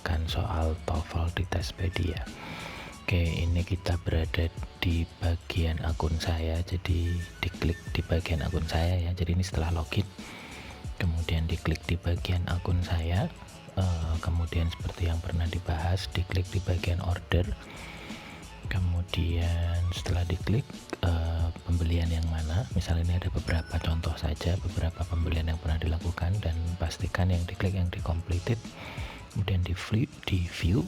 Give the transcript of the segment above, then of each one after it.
mengerjakan soal TOEFL di Tespedia. Oke, ini kita berada di bagian akun saya, jadi diklik di bagian akun saya ya. Jadi ini setelah login, kemudian diklik di bagian akun saya, kemudian seperti yang pernah dibahas, diklik di bagian order, kemudian setelah diklik pembelian yang mana, misalnya ini ada beberapa contoh saja, beberapa pembelian yang pernah dilakukan, dan pastikan yang diklik yang di completed, kemudian di view.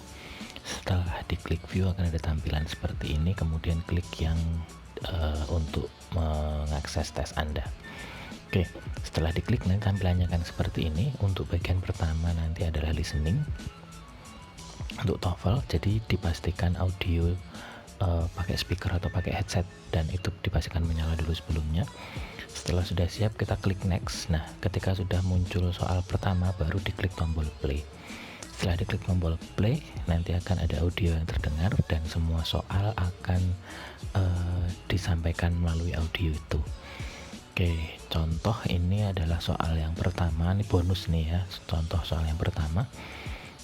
Setelah diklik view akan ada tampilan seperti ini, kemudian klik yang untuk mengakses tes Anda. Oke, setelah diklik nanti tampilannya akan seperti ini. Untuk bagian pertama nanti adalah listening untuk TOEFL, jadi dipastikan audio pakai speaker atau pakai headset, dan itu dipastikan menyala dulu sebelumnya. Setelah sudah siap, kita klik next. Nah, ketika sudah muncul soal pertama, baru diklik tombol play. Setelah diklik tombol play, nanti akan ada audio yang terdengar, dan semua soal akan disampaikan melalui audio itu. Oke, contoh ini adalah soal yang pertama, ini bonus nih ya, contoh soal yang pertama.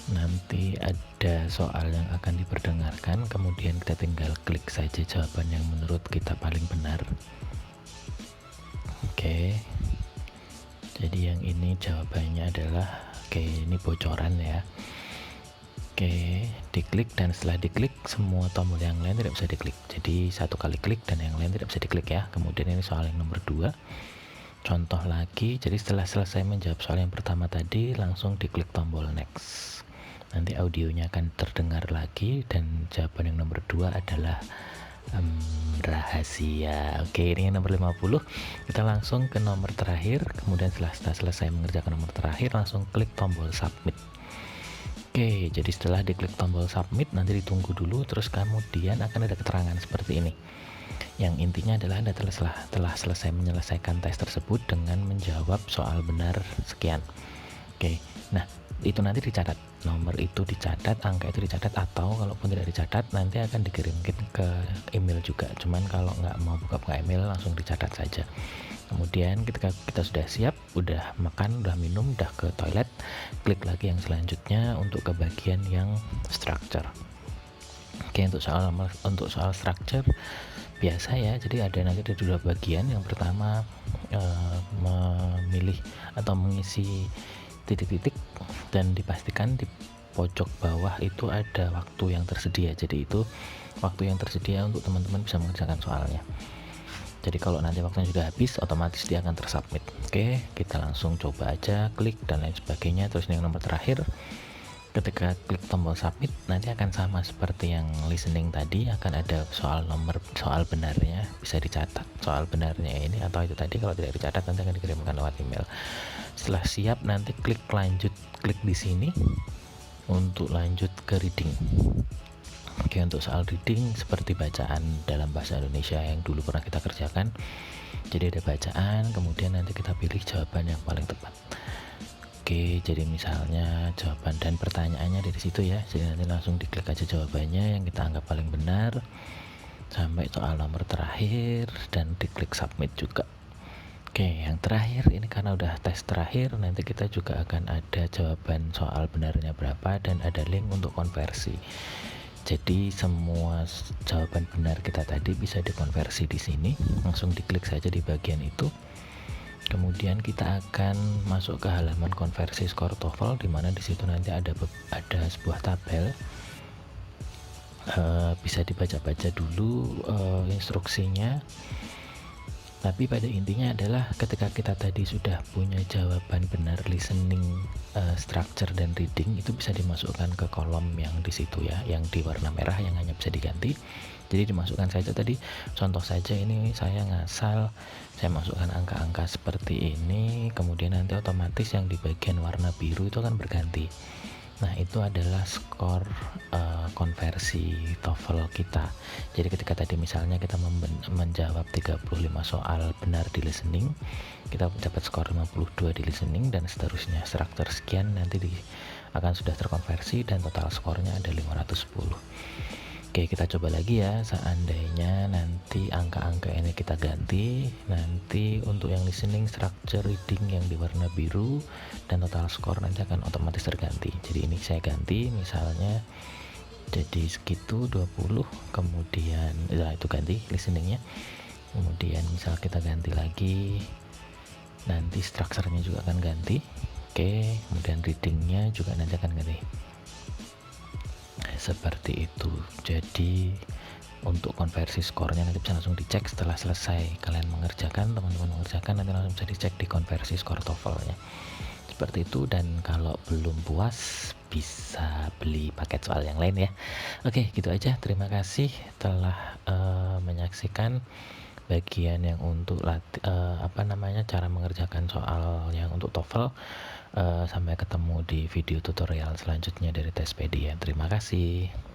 Nanti ada soal yang akan diperdengarkan, kemudian kita tinggal klik saja jawaban yang menurut kita paling benar. Oke, jadi yang ini jawabannya adalah, oke, ini bocoran ya. Oke, diklik, dan setelah diklik semua tombol yang lain tidak bisa diklik, jadi satu kali klik dan yang lain tidak bisa diklik ya. Kemudian ini soal yang nomor 2, contoh lagi. Jadi setelah selesai menjawab soal yang pertama tadi, langsung diklik tombol next. Nanti audionya akan terdengar lagi, dan jawaban yang nomor 2 adalah rahasia. Oke, ini yang nomor 50. Kita langsung ke nomor terakhir, kemudian setelah selesai mengerjakan nomor terakhir, langsung klik tombol submit. Oke, jadi setelah diklik tombol submit, nanti ditunggu dulu, terus kemudian akan ada keterangan seperti ini. Yang intinya adalah Anda telah selesai menyelesaikan tes tersebut dengan menjawab soal benar sekian. Oke, nah itu nanti dicatat, nomor itu dicatat, angka itu dicatat, atau kalaupun tidak dicatat nanti akan dikirimkan ke email juga. Cuman kalau nggak mau buka email, langsung dicatat saja. Kemudian ketika kita sudah siap, udah makan, udah minum, udah ke toilet, klik lagi yang selanjutnya untuk ke bagian yang structure. Oke, untuk soal structure biasa ya, jadi nanti ada 2 bagian. Yang pertama memilih atau mengisi titik-titik, dan dipastikan di pojok bawah itu ada waktu yang tersedia. Jadi itu waktu yang tersedia untuk teman-teman bisa mengerjakan soalnya. Jadi kalau nanti waktunya sudah habis, otomatis dia akan tersubmit. Oke, kita langsung coba aja, klik dan lain sebagainya. Terus yang nomor terakhir, ketika klik tombol submit, nanti akan sama seperti yang listening tadi, akan ada soal benarnya, bisa dicatat soal benarnya ini atau itu tadi. Kalau tidak dicatat, nanti akan dikirimkan lewat email. Setelah siap, nanti klik lanjut, klik di sini untuk lanjut ke reading. Oke, untuk soal reading seperti bacaan dalam bahasa Indonesia yang dulu pernah kita kerjakan. Jadi ada bacaan, kemudian nanti kita pilih jawaban yang paling tepat. Oke, jadi misalnya jawaban dan pertanyaannya dari situ ya. Jadi nanti langsung diklik aja jawabannya yang kita anggap paling benar sampai soal nomor terakhir, dan diklik submit juga. Oke, yang terakhir ini karena udah tes terakhir, nanti kita juga akan ada jawaban soal benarnya berapa, dan ada link untuk konversi. Jadi semua jawaban benar kita tadi bisa dikonversi di sini. Langsung diklik saja di bagian itu. Kemudian kita akan masuk ke halaman konversi skor TOEFL, di mana di situ nanti ada sebuah tabel. Bisa dibaca-baca dulu instruksinya. Tapi pada intinya adalah ketika kita tadi sudah punya jawaban benar listening, structure, dan reading, itu bisa dimasukkan ke kolom yang di situ ya, yang di warna merah yang hanya bisa diganti. Jadi dimasukkan saja tadi, contoh saja ini saya ngasal, saya masukkan angka-angka seperti ini, kemudian nanti otomatis yang di bagian warna biru itu akan berganti. Nah, itu adalah skor konversi TOEFL kita. Jadi ketika tadi misalnya kita menjawab 35 soal benar di listening, kita dapat skor 52 di listening, dan seterusnya. Struktur sekian nanti akan sudah terkonversi, dan total skornya ada 510. Oke, kita coba lagi ya. Seandainya nanti angka-angka ini kita ganti, nanti untuk yang listening, structure, reading yang di warna biru, dan total score nanti akan otomatis terganti. Jadi ini saya ganti, misalnya jadi segitu 20, kemudian ya itu ganti listeningnya. Kemudian misal kita ganti lagi, nanti strukturnya juga akan ganti. Oke, kemudian readingnya juga nanti akan ganti. Seperti itu. Jadi untuk konversi skornya nanti bisa langsung dicek setelah selesai kalian mengerjakan, teman-teman mengerjakan, nanti langsung bisa dicek di konversi skor TOEFL-nya. Seperti itu, dan kalau belum puas bisa beli paket soal yang lain ya. Oke, gitu aja. Terima kasih telah menyaksikan bagian yang untuk cara mengerjakan soal yang untuk TOEFL. Sampai ketemu di video tutorial selanjutnya dari Tespedia. Terima kasih.